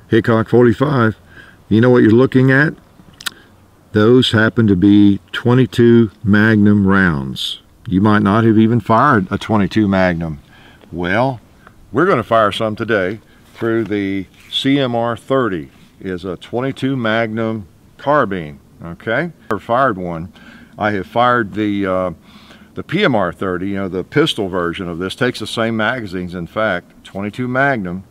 Hickok 45. You know what you're looking at? Those happen to be 22 Magnum rounds. You might not have even fired a 22 Magnum. Well, we're going to fire some today through the CMR-30. Is a 22 Magnum carbine. Okay, I fired one. I have fired the PMR-30, you know, the pistol version of this. Takes the same magazines, in fact, 22 Magnum,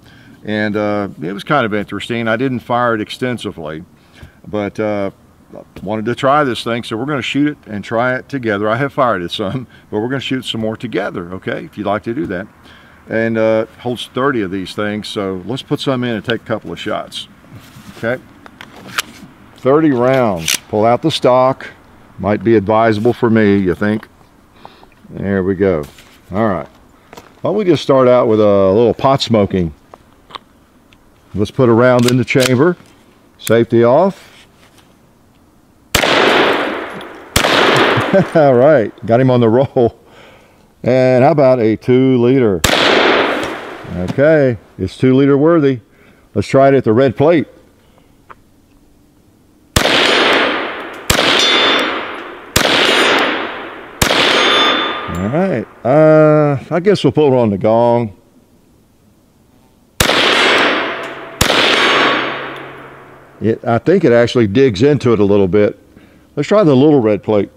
and it was kind of interesting. I didn't fire it extensively, but wanted to try this thing, so we're going to shoot it and try it together. I have fired it some, but we're going to shoot some more together, okay, if you'd like to do that. And holds 30 of these things, so let's put some in and take a couple of shots. Okay, 30 rounds. Pull out the stock. Might be advisable for me, you think? There we go. All right, why don't we just start out with a little pot smoking. Let's put a round in the chamber. Safety off. All right, got him on the roll. And how about a 2-liter? Okay, it's 2-liter worthy. Let's try it at the red plate. All right, I guess we'll put it on the gong. I think it actually digs into it a little bit. Let's try the little red plate.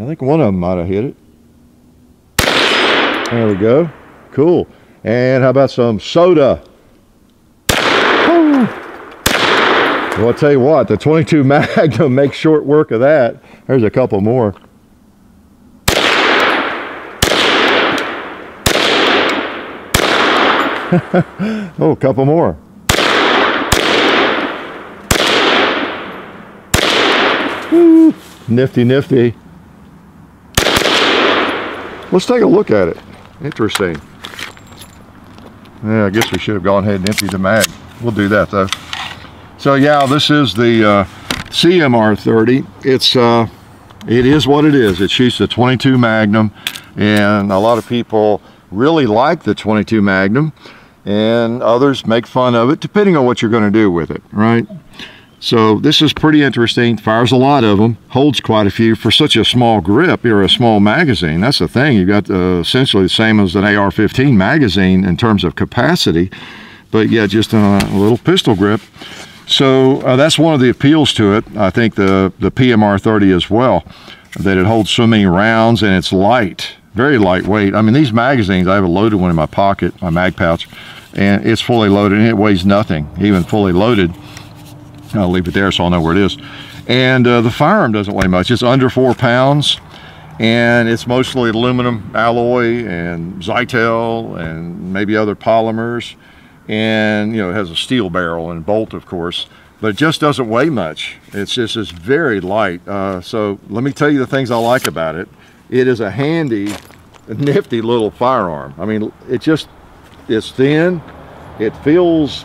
I think one of them might have hit it. There we go. Cool. And how about some soda? Woo. Well, I'll tell you what, the 22 Magnum makes short work of that. There's a couple more. Oh, a couple more. Woo. Nifty, nifty. Let's take a look at it. Interesting. Yeah, I guess we should have gone ahead and emptied the mag. We'll do that though. So yeah, this is the CMR-30. It is what it is. It shoots the 22 Magnum, and a lot of people really like the 22 Magnum, and others make fun of it, depending on what you're going to do with it, right? So this is pretty interesting. Fires a lot of them, holds quite a few for such a small grip or a small magazine. That's the thing. You've got essentially the same as an AR-15 magazine in terms of capacity, but yeah, just a little pistol grip. So that's one of the appeals to it. I think the PMR-30 as well, that it holds so many rounds and it's light, very lightweight. I mean, these magazines, I have a loaded one in my pocket, my mag pouch, and it's fully loaded and it weighs nothing, even fully loaded. I'll leave it there so I'll know where it is. And the firearm doesn't weigh much. It's under 4 pounds, and it's mostly aluminum alloy and Zytel and maybe other polymers. And you know, it has a steel barrel and bolt, of course, but it just doesn't weigh much. It's very light. So let me tell you the things I like about it. It is a handy, nifty little firearm. I mean, it's thin. It feels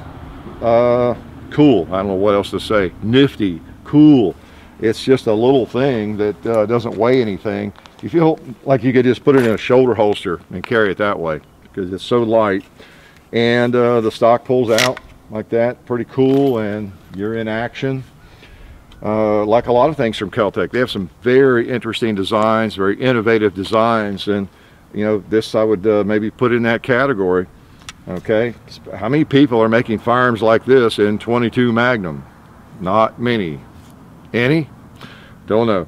cool. I don't know what else to say. Nifty, cool. It's just a little thing that doesn't weigh anything. You feel like you could just put it in a shoulder holster and carry it that way because it's so light. And the stock pulls out like that, pretty cool, and you're in action. Like a lot of things from Kel-Tec, they have some very interesting designs, very innovative designs, and you know, this I would maybe put in that category. Okay, how many people are making firearms like this in 22 Magnum? Not many. Any? Don't know.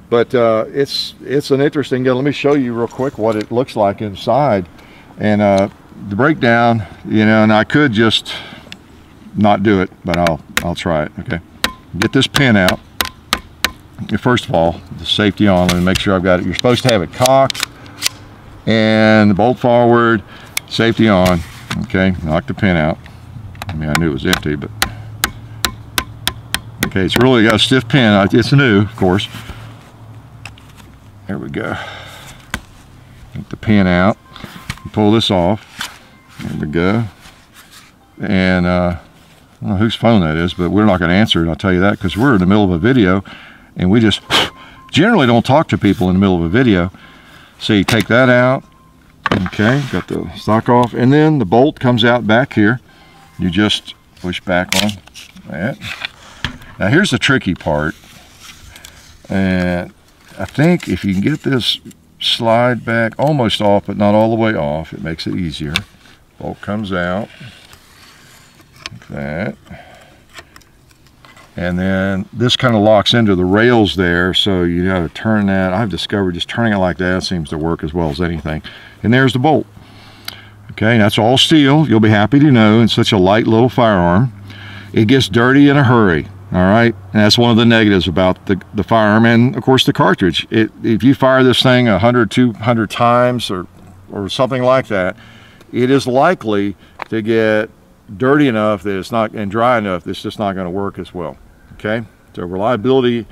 But it's an interesting gun. Let me show you real quick what it looks like inside. And the breakdown, you know, and I could just not do it, but I'll try it. Okay, get this pin out. First of all, the safety on. Let me make sure I've got it. You're supposed to have it cocked and the bolt forward, safety on. Okay, knock the pin out. I mean, I knew it was empty, but okay, it's really got a stiff pin. It's new, of course. There we go. Take the pin out. Pull this off. There we go. And I don't know whose phone that is, but we're not going to answer it. I'll tell you that because we're in the middle of a video, and we just generally don't talk to people in the middle of a video. So you take that out. Okay, got the stock off, and then the bolt comes out back here. You just push back on that. Now here's the tricky part, and I think if you can get this slide back almost off, but not all the way off, it makes it easier. Bolt comes out like that, and then this kind of locks into the rails there, so you got to turn that. I've discovered just turning it like that seems to work as well as anything. And there's the bolt. Okay, that's all steel. You'll be happy to know, it's such a light little firearm. It gets dirty in a hurry. All right, and that's one of the negatives about the firearm, and of course the cartridge. If you fire this thing 100, 200 times or something like that, it is likely to get dirty enough that it's not, and dry enough that it's just not going to work as well. Okay, so reliability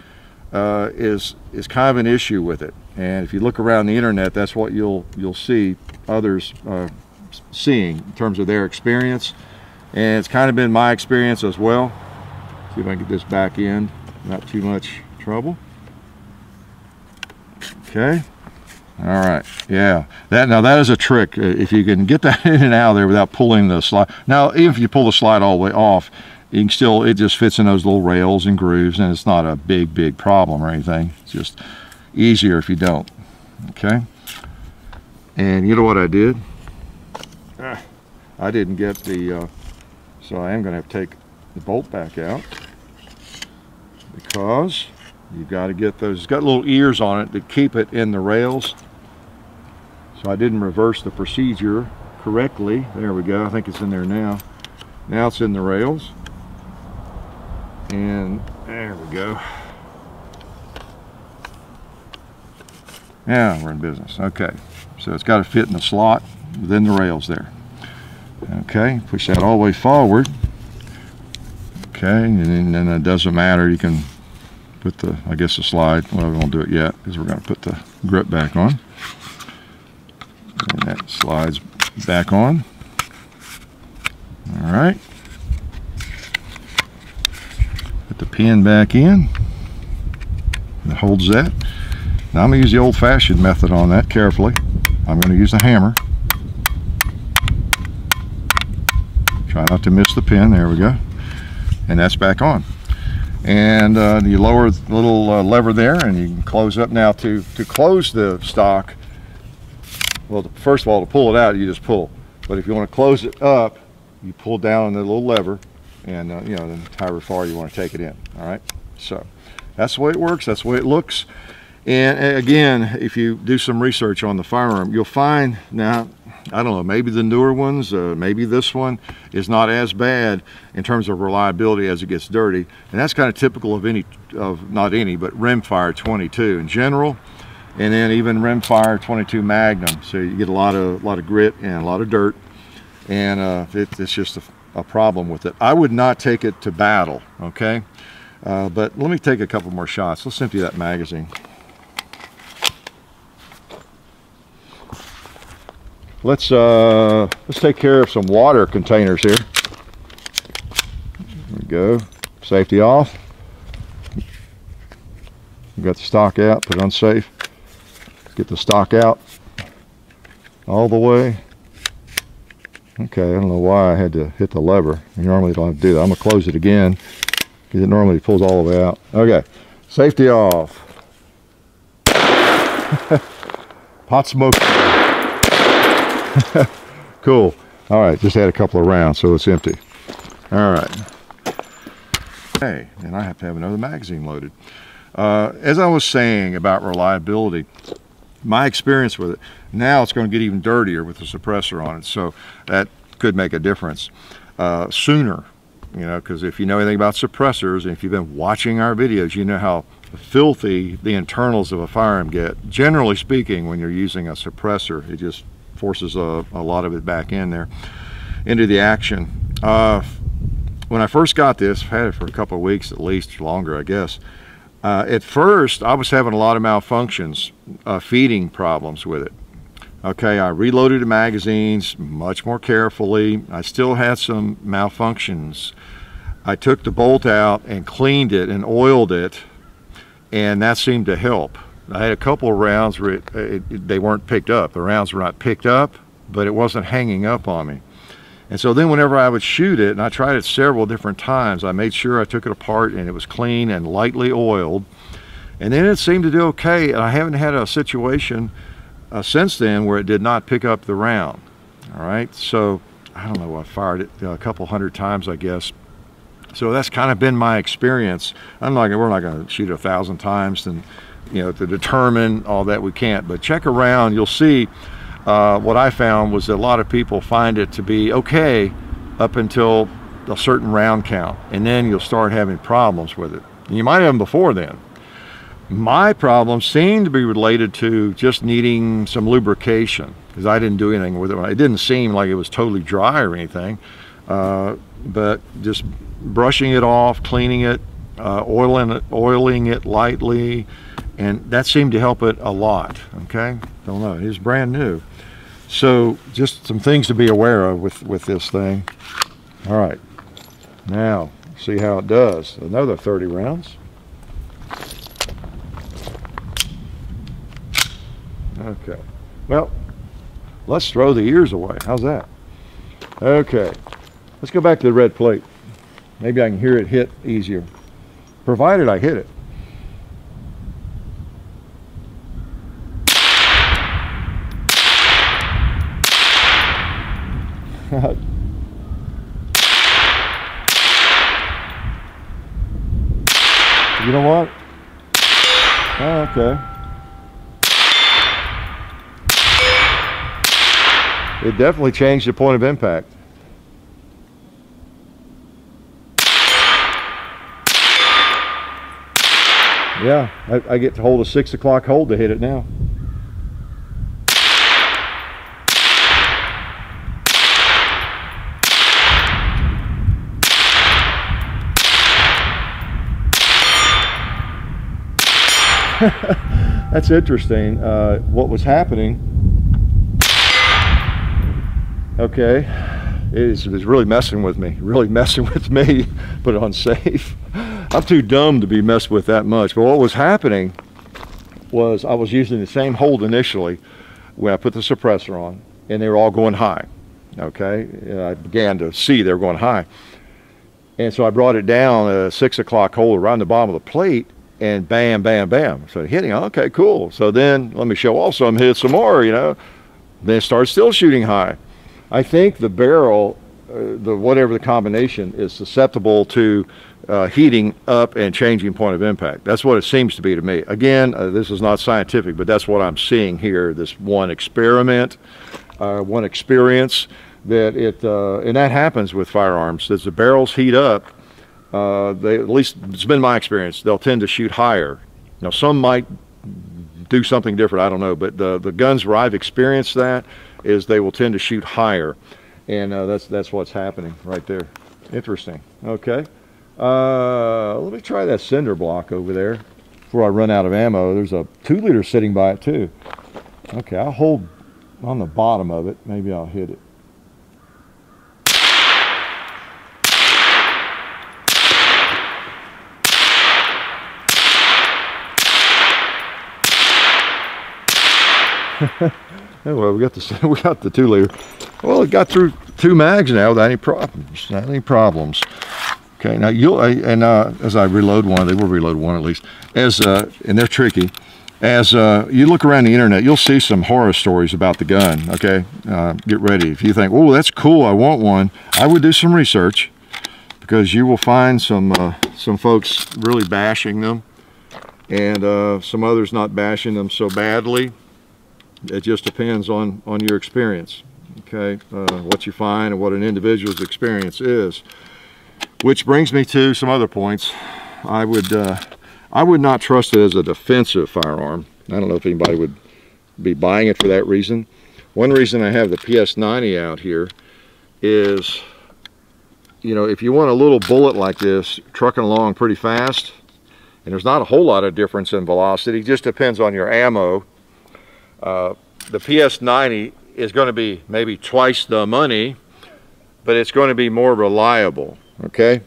is kind of an issue with it, and if you look around the internet, that's what you'll see others seeing in terms of their experience, and it's kind of been my experience as well. See if I can get this back in, not too much trouble. Okay, all right, yeah. Now that is a trick. If you can get that in and out of there without pulling the slide. Now, even if you pull the slide all the way off, you can still, it just fits in those little rails and grooves, and it's not a big problem or anything. It's just easier if you don't. Okay, and you know what I did? I didn't get the, so I am going to have to take the bolt back out, because you've got to get those, it's got little ears on it to keep it in the rails. So I didn't reverse the procedure correctly. There we go, I think it's in there now. Now it's in the rails, and there we go. Now we're in business. Okay, so it's got to fit in the slot within the rails there. Okay, push that all the way forward. Okay, and then it doesn't matter, you can put the, I guess the slide, well, we won't do it yet because we're going to put the grip back on. And that slides back on. All right. Put the pin back in. It holds that. Now I'm going to use the old-fashioned method on that carefully. I'm going to use the hammer. Try not to miss the pin, there we go. And that's back on. And you lower the little lever there, and you can close up. Now to close the stock, well, first of all, to pull it out, you just pull. But if you want to close it up, you pull down on the little lever, and you know, then however far you want to take it in. All right, so that's the way it works, that's the way it looks. And again, if you do some research on the firearm, you'll find, now I don't know, maybe the newer ones, maybe this one is not as bad in terms of reliability as it gets dirty, and that's kind of typical of not any, but rimfire 22 in general, and then even rimfire 22 Magnum. So you get a lot of grit and a lot of dirt, and it's just a problem with it. I would not take it to battle, okay? But let me take a couple more shots. Let's empty that magazine. Let's take care of some water containers here. There we go. Safety off. We got the stock out. Put it on safe. Get the stock out all the way. Okay, I don't know why I had to hit the lever. You normally don't have to do that. I'm gonna close it again because it normally pulls all the way out. Okay, safety off. Hot smoke. Cool. All right, just had a couple of rounds, so it's empty. All right. Okay, and I have to have another magazine loaded. As I was saying about reliability, my experience with it, now it's going to get even dirtier with the suppressor on it, so that could make a difference sooner, you know, because if you know anything about suppressors, and if you've been watching our videos, you know how filthy the internals of a firearm get. Generally speaking, when you're using a suppressor, it just forces a lot of it back in there into the action. When I first got this, I've had it for a couple of weeks at least, longer I guess. At first I was having a lot of malfunctions, feeding problems with it. Okay, I reloaded the magazines much more carefully. I still had some malfunctions. I took the bolt out and cleaned it and oiled it, and that seemed to help. I had a couple of rounds where they weren't picked up. The rounds were not picked up, but it wasn't hanging up on me. And so then whenever I would shoot it, and I tried it several different times, I made sure I took it apart and it was clean and lightly oiled. And then it seemed to do okay. And I haven't had a situation since then where it did not pick up the round. All right, so I don't know, I fired it a couple hundred times, I guess. So that's kind of been my experience. We're not going to shoot 1,000 times and, you know, to determine all that, we can't. But check around, you'll see what I found was that a lot of people find it to be okay up until a certain round count, and then you'll start having problems with it. And you might have them before then. My problems seem to be related to just needing some lubrication, because I didn't do anything with it. It didn't seem like it was totally dry or anything, but just brushing it off, cleaning it, oiling it lightly, and that seemed to help it a lot. Okay, don't know, it's brand new. So just some things to be aware of with this thing. All right, now see how it does. Another 30 rounds. Okay, well, let's throw the ears away. How's that? Okay, let's go back to the red plate. Maybe I can hear it hit easier, provided I hit it. You know what? Oh, okay. It definitely changed the point of impact. Yeah, I get to hold a 6 o'clock hold to hit it now. That's interesting. What was happening, okay, it was really messing with me, put it on safe. I'm too dumb to be messed with that much. But what was happening was I was using the same hold initially when I put the suppressor on, and they were all going high. Okay, I began to see they were going high. And so I brought it down a 6 o'clock hold around the bottom of the plate, and bam, bam, bam. So hitting, okay, cool. So then let me show also I'm hit some more, you know. Then it starts still shooting high. I think the barrel, whatever the combination, is susceptible to heating up and changing point of impact. That's what it seems to be to me. Again, this is not scientific, but that's what I'm seeing here. This one experiment, one experience that and that happens with firearms. As the barrels heat up, at least it's been my experience, they'll tend to shoot higher. Now some might do something different, I don't know, but the guns where I've experienced that is they will tend to shoot higher, and that's what's happening right there. Interesting. Okay, let me try that cinder block over there before I run out of ammo. There's a 2-liter sitting by it too. Okay, I'll hold on the bottom of it, maybe I'll hit it. Well, we got the 2-liter. Well, it got through 2 mags now without any problems. Not any problems. Okay, now as I reload one, they will reload one at least. And they're tricky. As you look around the internet, you'll see some horror stories about the gun. Okay, get ready. If you think, oh, that's cool, I want one, I would do some research, because you will find some folks really bashing them, and some others not bashing them so badly. It just depends on your experience, okay, what you find and what an individual's experience is. Which brings me to some other points. I would not trust it as a defensive firearm. I don't know if anybody would be buying it for that reason. One reason I have the PS90 out here is, you know, if you want a little bullet like this trucking along pretty fast, and there's not a whole lot of difference in velocity, it just depends on your ammo. The PS90 is going to be maybe twice the money, but it's going to be more reliable. Okay,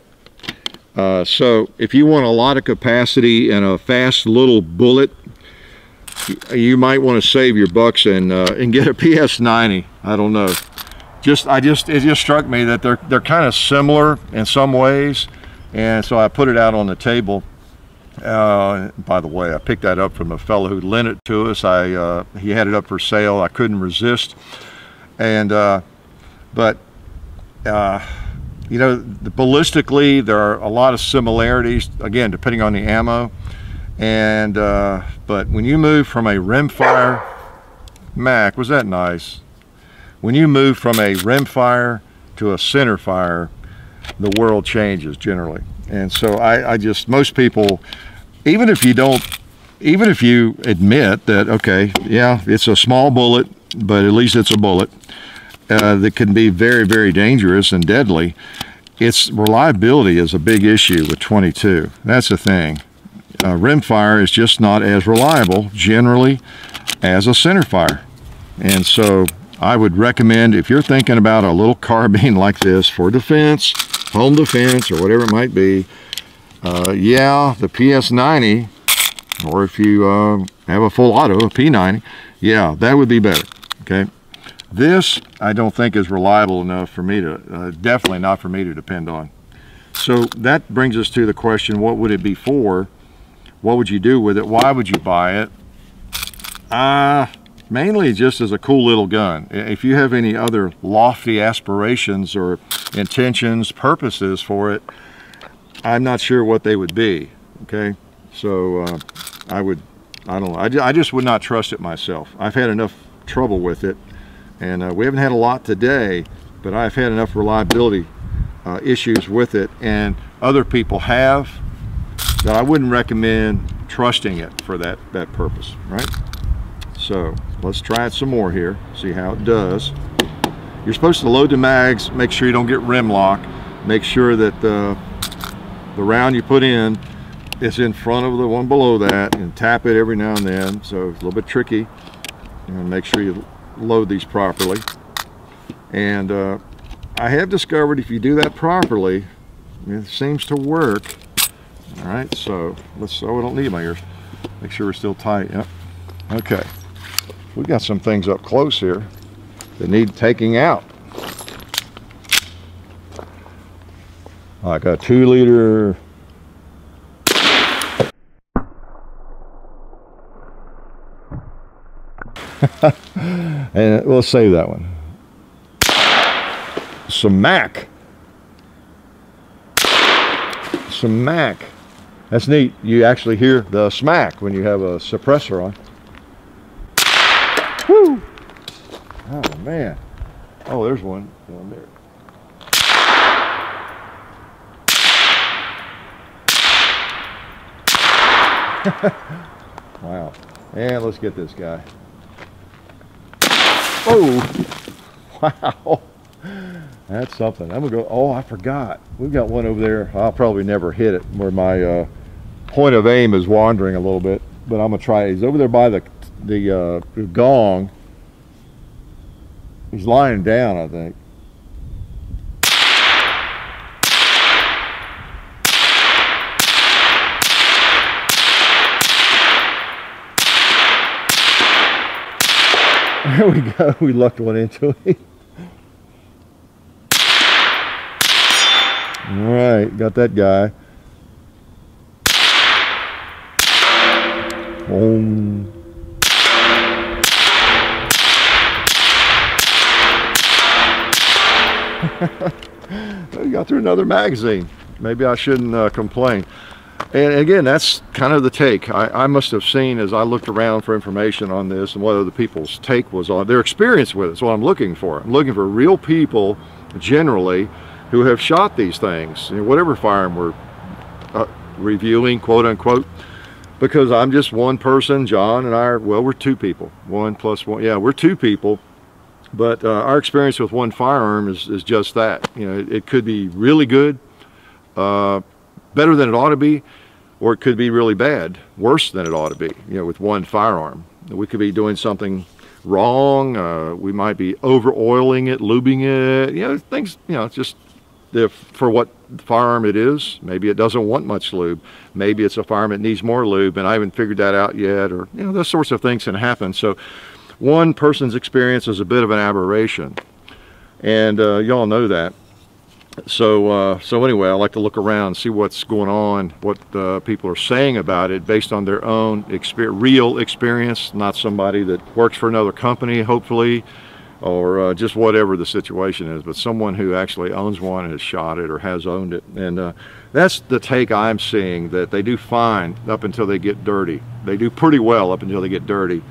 so if you want a lot of capacity and a fast little bullet, you might want to save your bucks and get a PS90. I don't know. It just struck me that they're kind of similar in some ways, and so I put it out on the table. By the way, I picked that up from a fellow who lent it to us. He had it up for sale. I couldn't resist, and but you know, ballistically there are a lot of similarities, again, depending on the ammo. And but when you move from a rimfire, Mac, was that nice? When you move from a rimfire to a centerfire, the world changes generally. And so I just, most people, even if you admit that, okay, yeah, it's a small bullet, but at least it's a bullet that can be very, very dangerous and deadly. Its reliability is a big issue with 22. That's the thing. Rimfire is just not as reliable generally as a centerfire. And so I would recommend, if you're thinking about a little carbine like this for defense, home defense, or whatever it might be, yeah, the PS90, or if you have a full auto, a P90, yeah, that would be better, okay? This, I don't think is reliable enough for me to, definitely not for me to depend on. So that brings us to the question, what would it be for? What would you do with it? Why would you buy it? Mainly just as a cool little gun. If you have any other lofty aspirations or intentions, purposes for it, I'm not sure what they would be, okay? So I don't know, I just would not trust it myself. I've had enough trouble with it, and we haven't had a lot today, but I've had enough reliability issues with it, and other people have, that I wouldn't recommend trusting it for that purpose, right? So let's try it some more here, see how it does. You're supposed to load the mags, make sure you don't get rim lock, make sure that the round you put in is in front of the one below that, and tap it every now and then. So it's a little bit tricky, and make sure you load these properly. And I have discovered if you do that properly, it seems to work. All right, so I don't need my ears. Make sure we're still tight. Yep. Okay. We got some things up close here that need taking out. I got a 2-liter. And we'll save that one. Some Mac. Some Mac. That's neat. You actually hear the smack when you have a suppressor on. Woo! Oh man. Oh, there's one down there. Wow. And let's get this guy. Oh! Wow. That's something. I'm gonna go. Oh, I forgot. We've got one over there. I'll probably never hit it where my point of aim is wandering a little bit, but I'm gonna try it. He's over there by the gong. He's lying down, I think. There we go. We lucked one into him. All right, got that guy. Boom. We got through another magazine. Maybe I shouldn't complain. And again, that's kind of the take. I must have seen, as I looked around for information on this and what other people's take was on their experience with it. That's what I'm looking for. I'm looking for real people, generally, who have shot these things, whatever firearm we're reviewing, quote unquote, because I'm just one person. John and I are, well, we're two people. 1 + 1, yeah, we're two people. But our experience with one firearm is just that. You know, it could be really good, better than it ought to be, or it could be really bad, worse than it ought to be, you know, with one firearm. We could be doing something wrong. We might be over oiling it, lubing it, you know, things, you know, just for what firearm it is. Maybe it doesn't want much lube. Maybe it's a firearm that needs more lube, and I haven't figured that out yet, or those sorts of things can happen. So one person's experience is a bit of an aberration, and y'all know that. So anyway, I like to look around, see what's going on, what people are saying about it based on their own real experience, not somebody that works for another company, hopefully, or just whatever the situation is, but someone who actually owns one and has shot it or has owned it. And that's the take I'm seeing, that they do fine up until they get dirty. They do pretty well up until they get dirty,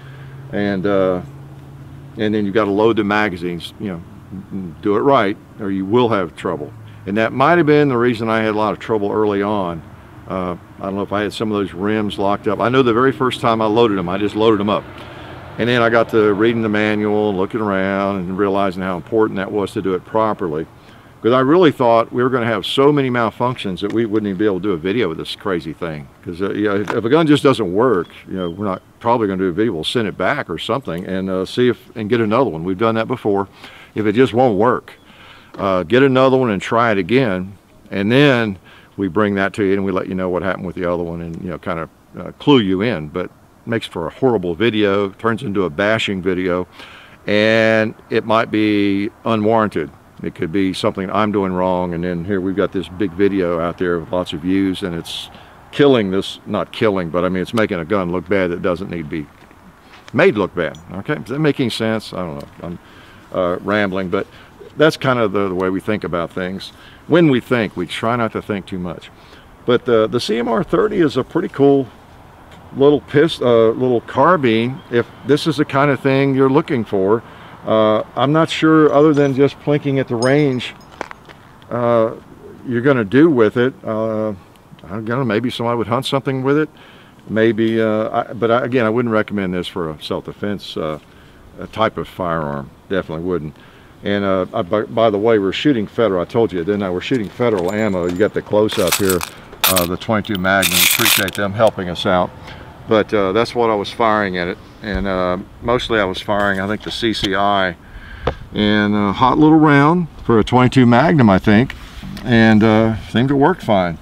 and then you've got to load the magazines, do it right, or you will have trouble. And that might have been the reason I had a lot of trouble early on. I don't know if I had some of those rims locked up. I know the very first time I loaded them, I just loaded them up. And then I got to reading the manual, looking around, and realizing how important that was to do it properly. Because I really thought we were going to have so many malfunctions that we wouldn't even be able to do a video with this crazy thing. Because if a gun just doesn't work, we're not probably going to do a video. We'll send it back or something and see and get another one. We've done that before. If it just won't work, get another one and try it again, and then we bring that to you and we let you know what happened with the other one, and kind of clue you in. But makes for a horrible video, turns into a bashing video, and it might be unwarranted. It could be something I'm doing wrong, and then here we've got this big video out there with lots of views, and it's killing this, not killing, but I mean it's making a gun look bad that doesn't need to be made look bad. Okay, is that making sense? I don't know, I'm rambling, but that's kind of the way we think about things. When we think, we try not to think too much. But the CMR-30 is a pretty cool little carbine, if this is the kind of thing you're looking for. I'm not sure, other than just plinking at the range, you're going to do with it. I don't know, maybe somebody would hunt something with it, maybe, but again, I wouldn't recommend this for a self-defense type of firearm. Definitely wouldn't. And by the way, we're shooting federal. I told you, didn't I? We're shooting federal ammo. You got the close-up here, the 22 Magnum. Appreciate them helping us out. But that's what I was firing at it, and mostly I was firing, I think, the CCI, and a hot little round for a 22 Magnum, I think, and seemed to work fine.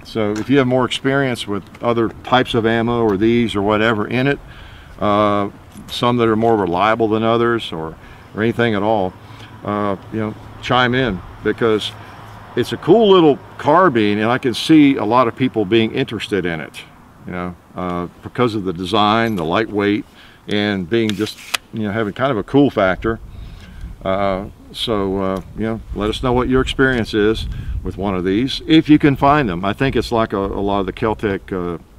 So if you have more experience with other types of ammo or these or whatever in it, some that are more reliable than others, or anything at all, chime in, because it's a cool little carbine, and I can see a lot of people being interested in it. Because of the design, the lightweight, and being just, having kind of a cool factor. Let us know what your experience is with one of these, if you can find them. I think it's like a lot of the Kel-Tec,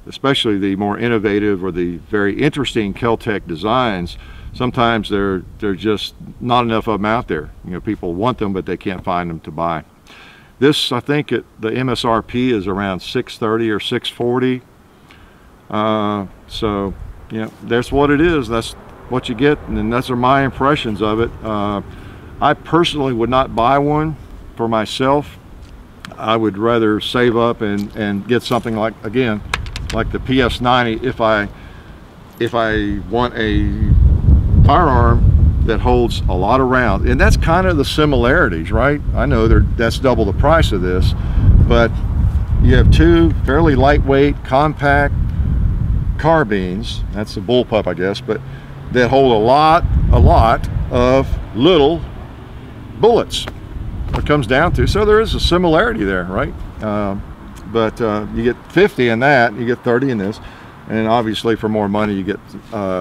especially the more innovative or the very interesting Kel-Tec designs. Sometimes they're just not enough of them out there. People want them, but they can't find them to buy. This, I think, the MSRP is around $630 or $640. So that's what it is. That's what you get, and those are my impressions of it. I personally would not buy one for myself. I would rather save up and get something like the PS90 if I want a firearm that holds a lot of rounds. And that's kind of the similarities, right? I know that's double the price of this, but you have two fairly lightweight, compact carbines, that's the bullpup, I guess, but that hold a lot of little bullets. What it comes down to. So there is a similarity there, right? But you get 50 in that, you get 30 in this, and obviously for more money you get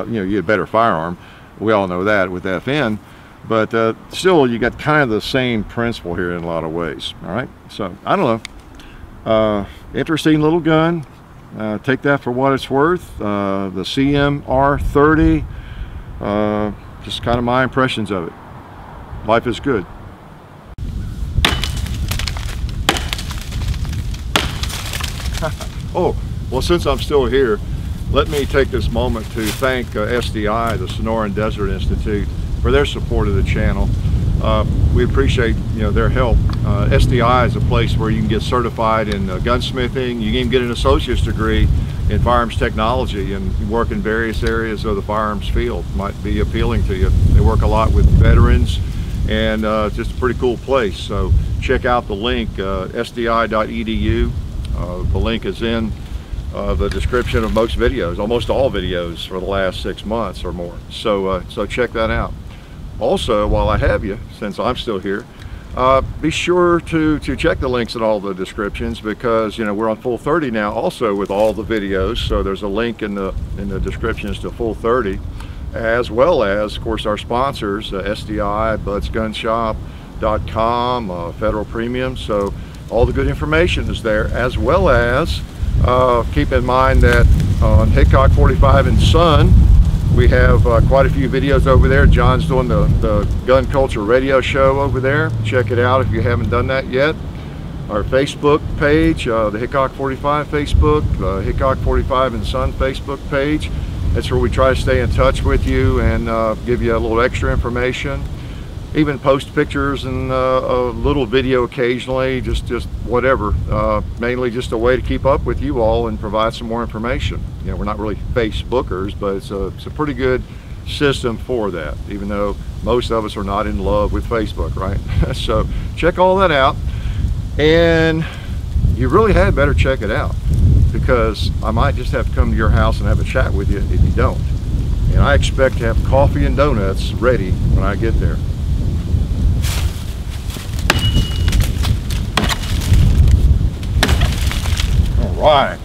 you get a better firearm. We all know that with FN, but still you got kind of the same principle here in a lot of ways. All right, so I don't know. Interesting little gun. Take that for what it's worth. The CMR-30, just kind of my impressions of it. Life is good. Oh, well, since I'm still here, let me take this moment to thank SDI, the Sonoran Desert Institute, for their support of the channel. We appreciate their help. SDI is a place where you can get certified in gunsmithing. You can even get an associate's degree in firearms technology and work in various areas of the firearms field. Might be appealing to you. They work a lot with veterans and just a pretty cool place. So check out the link, sdi.edu. The link is in the description of most videos, almost all videos for the last 6 months or more. So so check that out. Also, while I have you, since I'm still here, be sure to check the links in all the descriptions, because we're on Full 30 now also with all the videos. So there's a link in the descriptions to Full 30, as well as of course our sponsors, SDI, budsgunshop.com, Federal Premium. So all the good information is there, as well as keep in mind that on Hickok 45 and Son, we have quite a few videos over there. John's doing the Gun Culture Radio Show over there. Check it out if you haven't done that yet. Our Facebook page, the Hickok 45 Facebook, the Hickok 45 and Son Facebook page. That's where we try to stay in touch with you and give you a little extra information. Even post pictures and a little video occasionally, just whatever. Mainly just a way to keep up with you all and provide some more information. We're not really Facebookers, but it's a pretty good system for that, even though most of us are not in love with Facebook, right? So check all that out, and you really had better check it out, because I might just have to come to your house and have a chat with you if you don't. And I expect to have coffee and donuts ready when I get there. All right.